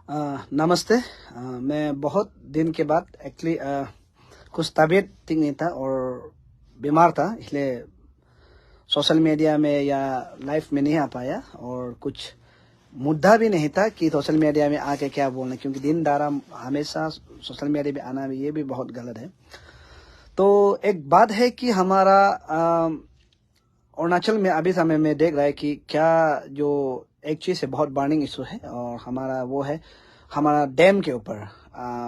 नमस्ते। मैं बहुत दिन के बाद एक्चुअली कुछ तबीयत ठीक नहीं था और बीमार था, इसलिए सोशल मीडिया में या लाइफ में नहीं आ पाया और कुछ मुद्दा भी नहीं था कि सोशल मीडिया में आके क्या बोलना, क्योंकि दिन दारा हमेशा सोशल मीडिया में आना ये भी बहुत गलत है। तो एक बात है कि हमारा अरुणाचल में अभी समय में देख रहा है कि क्या जो एक चीज़ है बहुत बर्निंग इशू है, और हमारा वो है हमारा डैम के ऊपर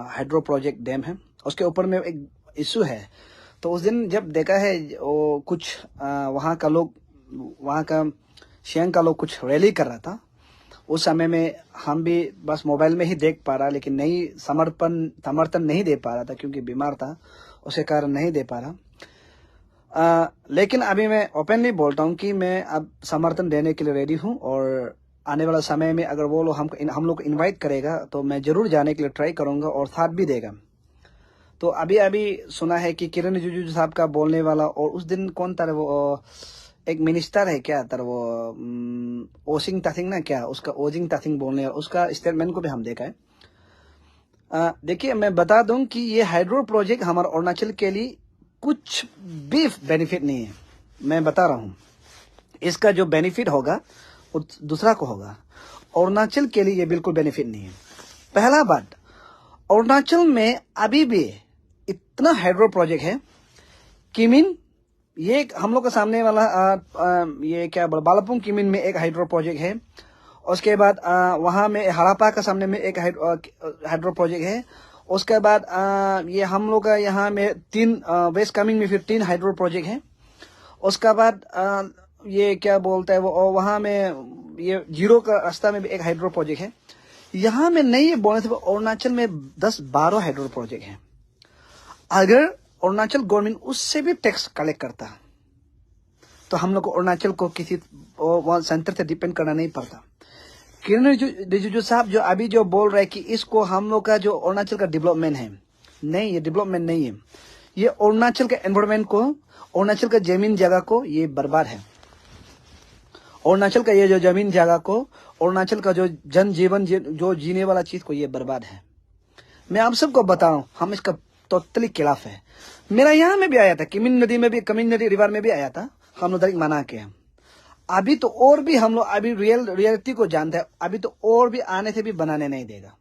हाइड्रो प्रोजेक्ट डैम है, उसके ऊपर में एक इशू है। तो उस दिन जब देखा है वो कुछ वहाँ का लोग, वहाँ का शियांग का लोग कुछ रैली कर रहा था, उस समय में हम भी बस मोबाइल में ही देख पा रहा, लेकिन नहीं समर्थन नहीं दे पा रहा था क्योंकि बीमार था, उसके कारण नहीं दे पा रहा। लेकिन अभी मैं ओपनली बोलता हूँ कि मैं अब समर्थन देने के लिए रेडी हूँ, और आने वाला समय में अगर वो लोग हम लोग को इनवाइट करेगा तो मैं जरूर जाने के लिए ट्राई करूँगा और साथ भी देगा। तो अभी अभी सुना है कि किरण रिजिजू साहब का बोलने वाला, और उस दिन कौन था वो, एक मिनिस्टर है क्या तर वो ओसिंग ताथिंग ना, क्या उसका ओजिंग ताथिंग बोलने, उसका स्टेटमेंट को भी हम देखा है। देखिए, मैं बता दूं कि ये हाइड्रो प्रोजेक्ट हमारे अरुणाचल के लिए कुछ भी बेनिफिट नहीं है। मैं बता रहा हूँ, इसका जो बेनिफिट होगा वो दूसरा को होगा, अरुणाचल के लिए ये बिल्कुल बेनिफिट नहीं है। पहला बात, अरुणाचल में अभी भी इतना हाइड्रो प्रोजेक्ट है। किमिन, ये हम लोग के सामने वाला ये क्या बालापुंग किमिन में एक हाइड्रो प्रोजेक्ट है। उसके बाद वहाँ में हड़ापा का सामने में एक हाइड्रो प्रोजेक्ट है। उसके बाद ये हम लोग का यहाँ में वेस्ट कामेंग में फिर 3 हाइड्रो प्रोजेक्ट है। उसके बाद ये क्या बोलता है वो, वहाँ में ये जीरो का रास्ता में भी एक हाइड्रो प्रोजेक्ट है। यहाँ में नहीं बोलने से अरुणाचल में 10-12 हाइड्रो प्रोजेक्ट है। अगर अरुणाचल गवर्नमेंट उससे भी टैक्स कलेक्ट करता तो हम लोग को अरुणाचल को किसी सेंटर से डिपेंड करना नहीं पड़ता। किरण रिजिजू साहब जो अभी जो बोल रहे हैं कि इसको हम लोग का जो अरुणाचल का डेवलपमेंट है, नहीं, ये डेवलपमेंट नहीं है। ये अरुणाचल के एनवायरमेंट को, अरुणाचल का जमीन जगह को ये बर्बाद है। अरुणाचल का ये जो जमीन जगह को, अरुणाचल का जो जनजीवन जो जीने वाला चीज को ये बर्बाद है। मैं आप सबको बता रहा हूँ, हम इसका टोटली खिलाफ है। मेरा यहाँ में भी आया था, किमिन नदी में भी, किमिन नदी रिवर में भी आया था, हम लोग मना के। अभी तो और भी हम लोग अभी रियलिटी को जानते हैं, अभी तो और भी आने से भी बनाने नहीं देगा,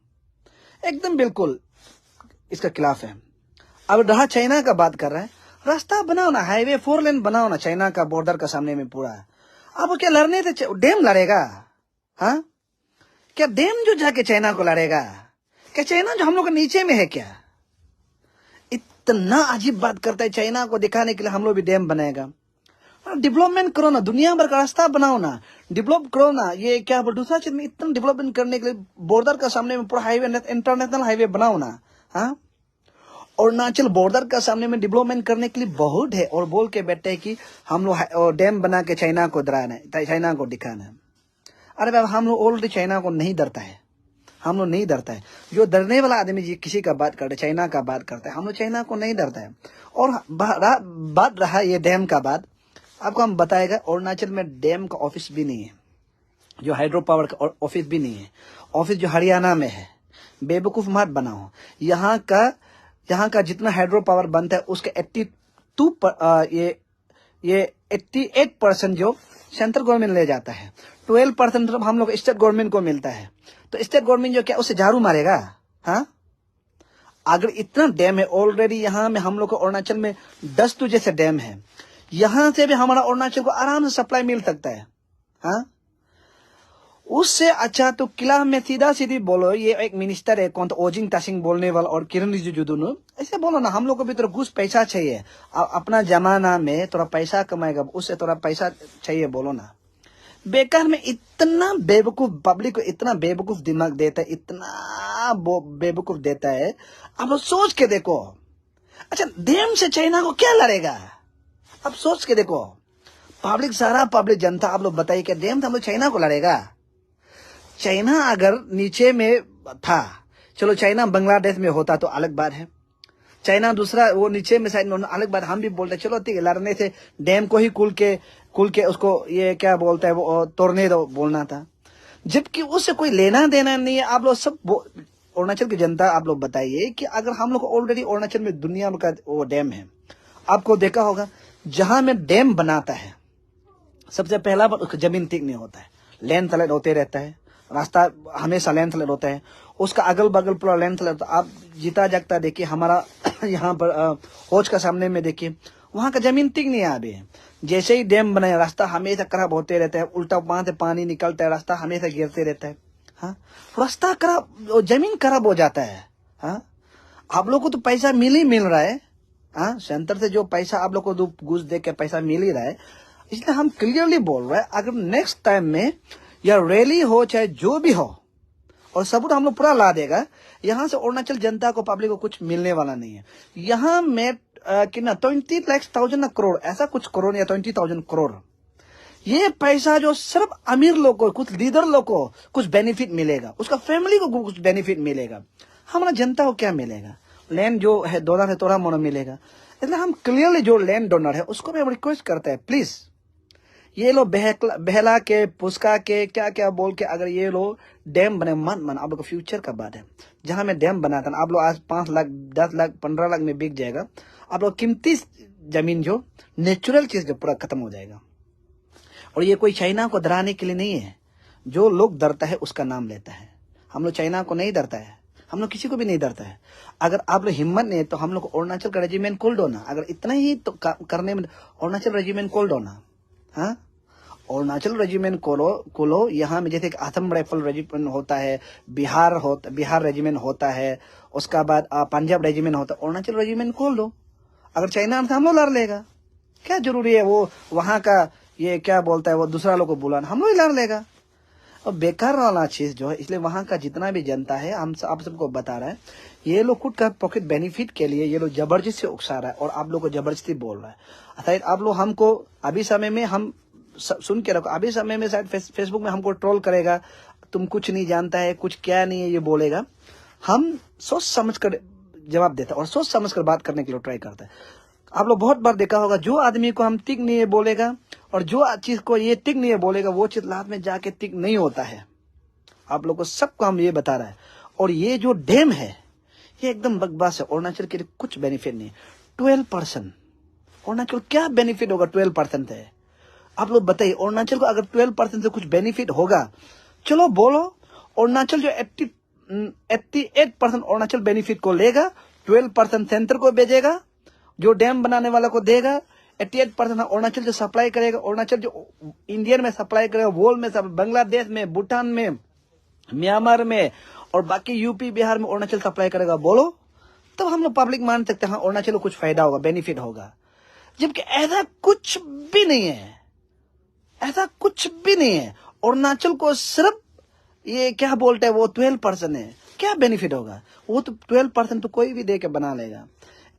एकदम बिल्कुल इसका खिलाफ है। अब रहा चाइना का बात कर रहा है, रास्ता बनाओ ना, हाईवे 4 लेन बनाओ ना चाइना का बॉर्डर का सामने में पूरा। अब क्या लड़ने थे, डैम लड़ेगा? हाँ, क्या डैम जो जाके चाइना को लड़ेगा? क्या चाइना जो हम लोग के नीचे में है क्या? इतना अजीब बात करता है। चाइना को दिखाने के लिए हम लोग भी डैम बनाएगा। डेवलपमेंट करो ना, दुनिया भर का रास्ता बनाओ ना, डेवलप करो ना। ये क्या दूसरा चीज में इतना डेवलपमेंट करने के लिए बॉर्डर का सामने में पूरा हाईवे, इंटरनेशनल हाईवे बनाओ ना। हाँ, अरुणाचल बॉर्डर का सामने में डेवलपमेंट करने के लिए बहुत है, और बोल के बैठे कि हम लोग डैम बना के चाइना को डराना है, चाइना को दिखाना है। अरे बाबा, हम लोग ऑलरेडी चाइना को नहीं डरता है, हम लोग नहीं डरता है। जो डरने वाला आदमी जी किसी का बात करता है, चाइना का बात करता है, हम लोग चाइना को नहीं डरता है। और बात रहा ये डैम का बात, आपको हम बताएगा, अरुणाचल में डैम का ऑफिस भी नहीं है, जो हाइड्रो पावर का ऑफिस भी नहीं है। ऑफिस जो हरियाणा में है, बेवकूफ मत बनाओ। यहाँ का जितना हाइड्रो पावर बनता है उसके 88% जो सेंट्रल गवर्नमेंट ले जाता है, 12% हम लोग स्टेट गवर्नमेंट को मिलता है। तो स्टेट गवर्नमेंट जो क्या उससे झाड़ू मारेगा? हाँ, अगर इतना डैम है ऑलरेडी यहाँ में, हम लोग को अरुणाचल में 10 तो जैसे डैम है, यहां से भी हमारा अरुणाचल को आराम से सप्लाई मिल सकता है। हाँ, उससे अच्छा तो किला में सीधा सीधी बोलो, ये एक मिनिस्टर है कौन तो ओजिंग तासिंग बोलने वाला, और किरण रिजिजू दोनों ऐसे बोलो ना, हम लोग को भी थोड़ा घूस पैसा चाहिए। अपना जमाना में थोड़ा पैसा कमाएगा, उससे थोड़ा पैसा चाहिए बोलो ना। बेकार में इतना बेवकूफ पब्लिक को, इतना बेवकूफ दिमाग देता है, इतना बेवकूफ देता है। अब सोच के देखो, अच्छा डैम से चाइना को क्या लड़ेगा? अब सोच के देखो, पब्लिक, सारा पब्लिक जनता, आप लोग बताइए, क्या डैम से हम लोग चाइना को लड़ेगा? चाइना अगर नीचे में था, चलो चाइना बांग्लादेश में होता तो अलग बात है, चाइना दूसरा वो नीचे में साइड में अलग बात, हम भी बोलते चलो ठीक है, लड़ने से डैम को ही कुल के उसको ये क्या बोलता है वो तोड़ने दो बोलना था। जबकि उससे कोई लेना देना नहीं है। आप लोग सब अरुणाचल की जनता आप लोग बताइए कि अगर हम लोग ऑलरेडी अरुणाचल में दुनिया का वो डैम है, आपको देखा होगा जहां में डैम बनाता है सबसे पहला बार उसका जमीन ठीक नहीं होता है, लैंड स्लाइड होते रहता है, रास्ता हमेशा लैंड स्लाइड होता है, उसका अगल बगल पूरा लैंड स्लाइड। आप जीता जागता देखिए हमारा यहाँ पर हौज का सामने में देखिए वहां का जमीन ठीक नहीं है अभी। जैसे ही डैम बनाया रास्ता हमेशा खराब होते रहता है, उल्टा वहां से पानी निकलता है, रास्ता हमेशा गिरते रहता है। हाँ, रास्ता खराब, जमीन खराब हो जाता है। हाँ, आप लोग को तो पैसा मिल ही मिल रहा है। हाँ, सेंटर से जो पैसा आप लोग को घूस दे के पैसा मिल ही रहा है, इसलिए हम क्लियरली बोल रहे हैं अगर नेक्स्ट टाइम में या रैली हो चाहे जो भी हो और सबूत हम लोग पूरा ला देगा, यहाँ से अरुणाचल जनता को पब्लिक को कुछ मिलने वाला नहीं है। यहाँ में कितना 20,00,000 करोड़ ऐसा कुछ करोड़ या 20,000 करोड़, ये पैसा जो सिर्फ अमीर लोग को, कुछ लीडर लोग को कुछ बेनिफिट मिलेगा, उसका फैमिली को कुछ बेनिफिट मिलेगा, हमारा जनता को क्या मिलेगा? लैंड जो है डोनर है थोड़ा मोड़ा मिलेगा। इसलिए हम क्लियरली जो लैंड डोनर है उसको भी हम रिक्वेस्ट करते हैं, प्लीज ये लोग बहला के पुस्का के क्या क्या बोल के अगर ये लोग डैम बने मन आप लोग का फ्यूचर का बात है। जहां में डैम बनाता ना आप लोग आज 5 लाख 10 लाख 15 लाख में बिक जाएगा, आप लोग कीमती जमीन जो नेचुरल चीज जो पूरा खत्म हो जाएगा। और ये कोई चाइना को डराने के लिए नहीं है, जो लोग डरता है उसका नाम लेता है। हम लोग चाइना को नहीं डरता है, हम लोग किसी को भी नहीं डरता है। अगर आप लोग हिम्मत नहीं है तो हम लोग अरुणाचल का रेजिमेंट खोल दो ना, अगर इतना ही तो करने में अरुणाचल रेजिमेंट खोल दो ना। हाँ, अरुणाचल रेजिमेंट खोलो यहाँ में, जैसे असम राइफल रेजिमेंट होता है, बिहार रेजिमेंट होता है, उसका बाद पंजाब रेजिमेंट होता है, अरुणाचल रेजिमेंट खोल दो। अगर चाइना से हम लोग लड़ लेगा, क्या जरूरी है वो वहां का ये क्या बोलता है वो दूसरा लोग को बुलाना, हम लोग लड़ लेगा। और बेकार वाला चीज जो है, इसलिए वहां का जितना भी जनता है आप सबको बता रहा है, ये लोग खुद का पॉकेट बेनिफिट के लिए ये लोग जबरदस्ती उकसा रहा है और आप लोग को जबरदस्ती बोल रहा है। शायद आप लोग हमको अभी समय में हम सुन के रखो, अभी समय में शायद फेसबुक में हमको ट्रोल करेगा, तुम कुछ नहीं जानता है, कुछ क्या नहीं है ये बोलेगा। हम सोच समझ कर जवाब देते हैं और सोच समझ कर बात करने के लिए ट्राई करते हैं। आप लोग बहुत बार देखा होगा, जो आदमी को हम टिक नहीं है बोलेगा और जो चीज को ये टिक नहीं है बोलेगा, वो चीज लाद में जाके टिक नहीं होता है। आप लोग को सबको हम ये बता रहा है। और ये जो डैम है ये एकदम बकवास है, अरुणाचल के लिए कुछ बेनिफिट नहीं। 12% अरुणाचल क्या बेनिफिट होगा 12% है? आप लोग बताइए, अरुणाचल को अगर 12% से कुछ बेनिफिट होगा, चलो बोलो। अरुणाचल जो 88% अरुणाचल बेनिफिट को लेगा, 12% सेंटर को भेजेगा, जो डैम बनाने वाला को देगा, 88% अरुणाचल जो सप्लाई करेगा, अरुणाचल जो इंडियन में सप्लाई करेगा, वर्ल्ड में, बांग्लादेश में, भूटान में, म्यांमार में और बाकी यूपी बिहार में अरुणाचल सप्लाई करेगा। बोलो, तब हम लोग पब्लिक मान सकते हैं अरुणाचल को कुछ फायदा होगा, बेनिफिट होगा। जबकि ऐसा कुछ भी नहीं है, ऐसा कुछ भी नहीं है। अरुणाचल को सिर्फ ये क्या बोलते हैं वो 12% है, क्या बेनिफिट होगा? वो तो 12% तो कोई भी दे के बना लेगा।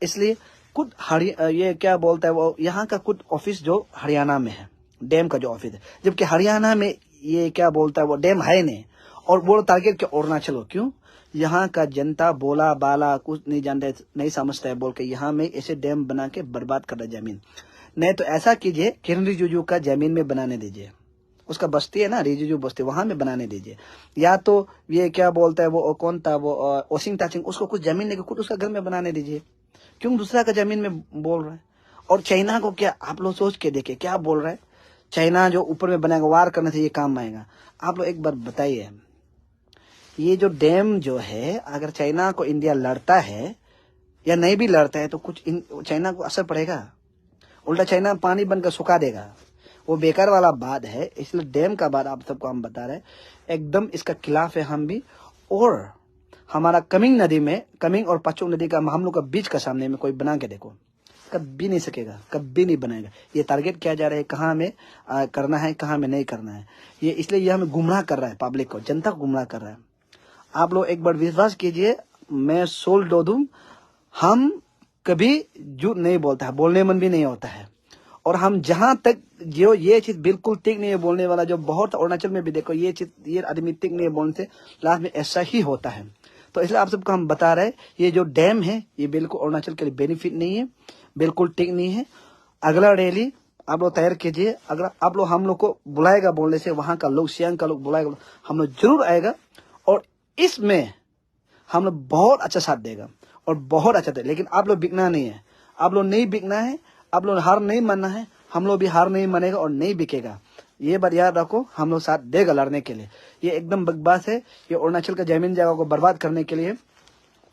इसलिए कुछ ये क्या बोलता है वो यहाँ का कुछ ऑफिस जो हरियाणा में है, डैम का जो ऑफिस है, जबकि हरियाणा में ये क्या बोलता है वो डैम है नहीं, और वो टारगेट क्या अरुणाचल हो। क्यों? यहाँ का जनता बोला बाला कुछ नहीं जानते, नहीं समझता है बोल के यहाँ में ऐसे डैम बना के बर्बाद कर रहा है जमीन। नहीं तो ऐसा कीजिए, किरण रिजिजू का जमीन में बनाने दीजिए, उसका बस्ती है ना रिजिजू बस्ती, वहां में बनाने दीजिए। या तो ये क्या बोलता है वो कौन था वो ओसिंग ताचिंग, उसको कुछ जमीन लेके खुद उसका घर में बनाने दीजिए। क्यों दूसरा का जमीन में बोल रहा है? और चाइना को क्या, आप लोग सोच के देखिए क्या बोल रहा है, चाइना जो ऊपर में बनाएगा वार करने से ये काम आएगा। आप लोग एक बार बताइए, ये जो डैम जो है अगर चाइना को इंडिया लड़ता है या नहीं भी लड़ता है तो कुछ चाइना को असर पड़ेगा? उल्टा चाइना पानी बनकर सुखा देगा, वो बेकार वाला बात है। इसलिए डैम का बात आप सबको हम बता रहे हैं, एकदम इसका खिलाफ है हम भी। और हमारा कमिंग नदी में, कमिंग और पचोक नदी का हम लोग का बीच का सामने में कोई बना के देखो, कभी नहीं सकेगा, कभी नहीं बनाएगा। ये टारगेट किया जा रहा है कहाँ में करना है, कहाँ में नहीं करना है। ये इसलिए ये हमें गुमराह कर रहा है, पब्लिक को, जनता को गुमराह कर रहा है। आप लोग एक बार विश्वास कीजिए, मैं सोल दो दूं, हम कभी झूठ नहीं बोलता है, बोलने मन भी नहीं होता है। और हम जहां तक जो ये चीज बिल्कुल ठीक नहीं है बोलने वाला, जो बहुत अरुणाचल में भी देखो ये चीज, ये आदमी ठीक नहीं है बोलने से लास्ट में ऐसा ही होता है। तो इसलिए आप सबको हम बता रहे हैं, ये जो डैम है ये बिल्कुल अरुणाचल के लिए बेनिफिट नहीं है, बिल्कुल ठीक नहीं है। अगला रैली आप लोग तैयार कीजिए। अगर आप लोग हम लोग को बुलाएगा बोलने से, वहां का लोग, सियांग का लोग बुलाएगा, हम लोग जरूर आएगा और इसमें हम लोग बहुत अच्छा साथ देगा और बहुत अच्छा देगा। लेकिन आप लोग बिकना नहीं है, आप लोग नहीं बिकना है, आप लोग हार नहीं मानना है, हम लोग भी हार नहीं मानेगा और नहीं बिकेगा। ये बात याद रखो, हम लोग साथ देगा लड़ने के लिए। ये एकदम बकवास है, ये अरुणाचल का जमीन जगह को बर्बाद करने के लिए।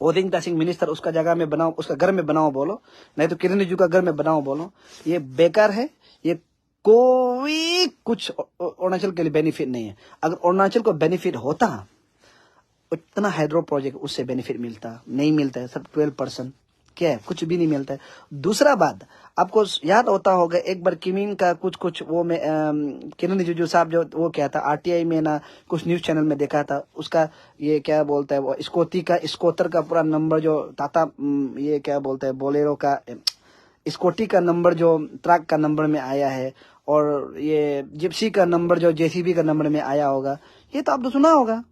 ओदिंग तासिंग मिनिस्टर उसका जगह में बनाओ, उसका घर में बनाओ बोलो, नहीं तो किरण रिजिजू का घर में बनाओ बोलो। ये बेकार है, ये कोई कुछ अरुणाचल के लिए बेनिफिट नहीं है। अगर अरुणाचल को बेनिफिट होता, उतना हाइड्रो प्रोजेक्ट उससे बेनिफिट मिलता, नहीं मिलता है। सब 12% क्या है, कुछ भी नहीं मिलता है। दूसरा बात, आपको याद होता होगा एक बार किमिन का कुछ वो में किरण रिजिजू साहब जो वो क्या था, आरटीआई में ना कुछ न्यूज चैनल में देखा था, उसका ये क्या बोलता है वो स्कूटर का पूरा नंबर जो ये क्या बोलता है बोलेरो का स्कूटी का नंबर जो ट्रक का नंबर में आया है, और ये जिप्सी का नंबर जो जेसीबी का नंबर में आया होगा। ये तो आपने सुना होगा।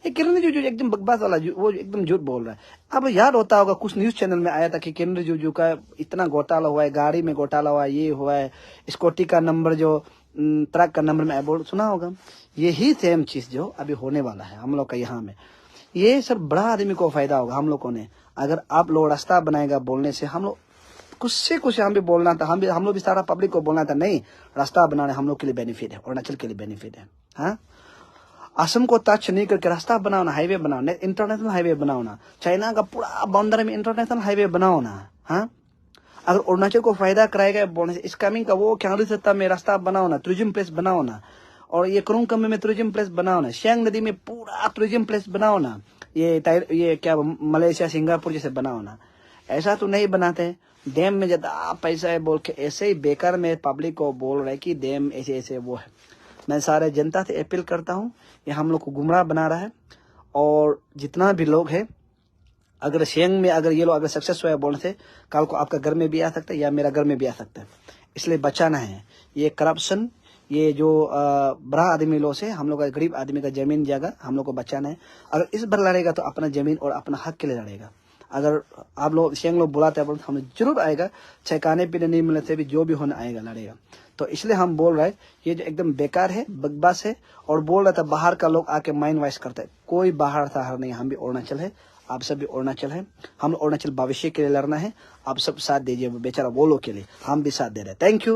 ये किरण रिजिजू एकदम बकवास वाला वो एकदम झूठ बोल रहा है। अब याद होता होगा कुछ न्यूज चैनल में आया था कि किरण रिजिजू का इतना घोटाला हुआ है, गाड़ी में घोटाला हुआ है, ये हुआ है, स्कूटी का नंबर जो ट्रक का नंबर में बोल सुना होगा। यही सेम चीज जो अभी होने वाला है हम लोग का यहाँ में। ये सब बड़ा आदमी को फायदा होगा हम लोगों ने। अगर आप लोग रास्ता बनाएगा बोलने से, हम लोग कुछ से कुछ हम भी बोलना था, हम लोग भी सारा पब्लिक को बोलना था, नहीं रास्ता बनाने हम लोग के लिए बेनिफिट है, अरुणाचल के लिए बेनिफिट है। हाँ, असम को टच नहीं करके रास्ता बनाओ ना, हाईवे बनाओ ना, इंटरनेशनल हाईवे बनाओ ना, चाइना का पूरा बाउंड्री में इंटरनेशनल हाईवे बनाओ ना। हाँ, अगर अरुणाचल को फायदा कराएगा बोलने से, इस कमिंग का वो क्या सत्ता में रास्ता बनाओ ना, टूरिज्म प्लेस बनाओ ना, और ये करुंगकम में टूरिज्म प्लेस बनाओ ना, सियांग नदी में पूरा टूरिज्म प्लेस बनाओ ना, ये क्या मलेशिया सिंगापुर जैसे बनाओ ना। ऐसा तो नहीं बनाते। डैम में ज्यादा पैसा है बोल के ऐसे ही बेकार में पब्लिक को बोल रहे कि डैम ऐसे ऐसे वो है। मैं सारे जनता से अपील करता हूँ, ये हम लोग को गुमराह बना रहा है। और जितना भी लोग है, अगर सियांग में अगर ये लोग अगर सक्सेस हुआ है बोलने से, कल को आपका घर में भी आ सकता है या मेरा घर में भी आ सकता है। इसलिए बचाना है ये करप्शन, ये जो बड़ा आदमी लोग से हम लोग का, गरीब आदमी का जमीन जगह हम लोग को बचाना है। अगर इस बार लड़ेगा तो अपना जमीन और अपना हक के लिए लड़ेगा। अगर आप लोग सियांग लोग बुलाते हैं हम जरूर आएगा, चाहे खाने पीने नहीं मिलने से भी जो भी होना आएगा लड़ेगा। तो इसलिए हम बोल रहे हैं ये जो एकदम बेकार है, बकवास है। और बोल रहा था बाहर का लोग आके माइंड वाइज करता है, कोई बाहर था हर नहीं, हम भी अरुणाचल है, आप सब भी अरुणाचल है। हम अरुणाचल भविष्य के लिए लड़ना है, आप सब साथ दीजिए बेचारा वो लोग के लिए, हम भी साथ दे रहे हैं। Thank you.